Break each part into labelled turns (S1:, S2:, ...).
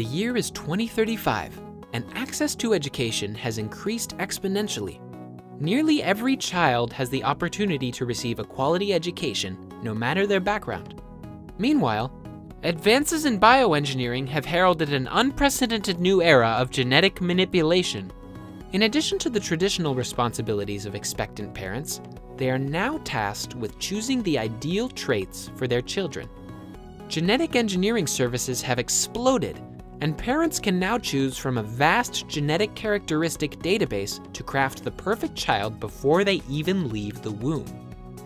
S1: The year is 2035, and access to education has increased exponentially. Nearly every child has the opportunity to receive a quality education, no matter their background. Meanwhile, advances in bioengineering have heralded an unprecedented new era of genetic manipulation. In addition to the traditional responsibilities of expectant parents, they are now tasked with choosing the ideal traits for their children. Genetic engineering services have exploded, and parents can now choose from a vast genetic characteristic database to craft the perfect child before they even leave the womb.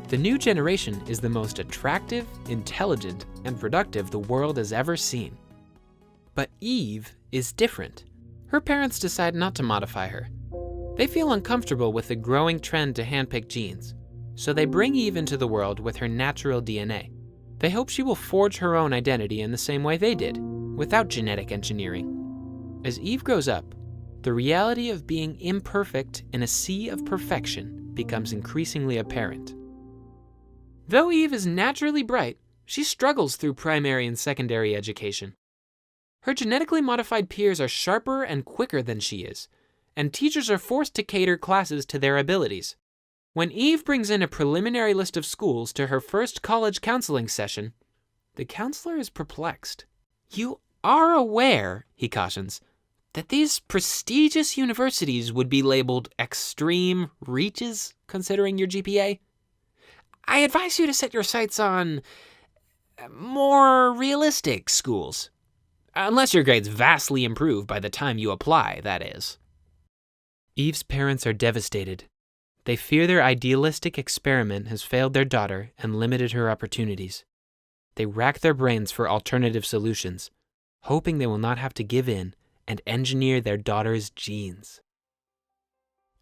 S1: The new generation is the most attractive, intelligent, and productive the world has ever seen. But Eve is different. Her parents decide not to modify her. They feel uncomfortable with the growing trend to handpick genes, so they bring Eve into the world with her natural DNA. They hope she will forge her own identity in the same way they did, without genetic engineering. As Eve grows up, the reality of being imperfect in a sea of perfection becomes increasingly apparent. Though Eve is naturally bright, she struggles through primary and secondary education. Her genetically modified peers are sharper and quicker than she is, and teachers are forced to cater classes to their abilities. When Eve brings in a preliminary list of schools to her first college counseling session, the counselor is perplexed. "You are aware," he cautions, "that these prestigious universities would be labeled extreme reaches considering your GPA? I advise you to set your sights on more realistic schools. Unless your grades vastly improve by the time you apply, that is." Eve's parents are devastated. They fear their idealistic experiment has failed their daughter and limited her opportunities. They rack their brains for alternative solutions, hoping they will not have to give in and engineer their daughter's genes.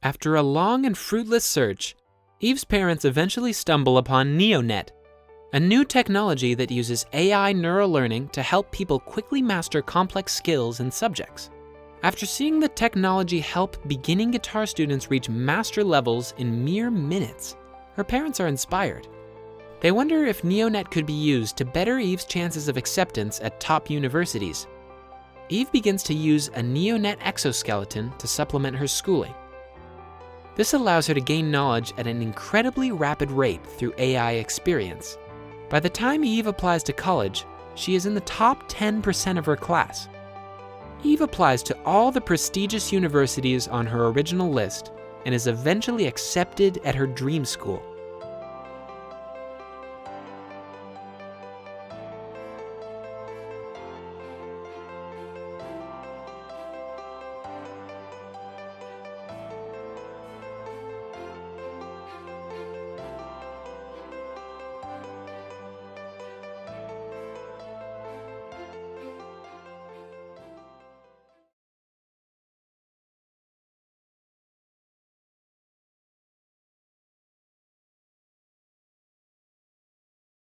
S1: After a long and fruitless search, Eve's parents eventually stumble upon NeoNet, a new technology that uses AI neural learning to help people quickly master complex skills and subjects. After seeing the technology help beginning guitar students reach master levels in mere minutes, her parents are inspired. They wonder if NeoNet could be used to better Eve's chances of acceptance at top universities. Eve begins to use a NeoNet exoskeleton to supplement her schooling. This allows her to gain knowledge at an incredibly rapid rate through AI experience. By the time Eve applies to college, she is in the top 10% of her class. Eve applies to all the prestigious universities on her original list and is eventually accepted at her dream school.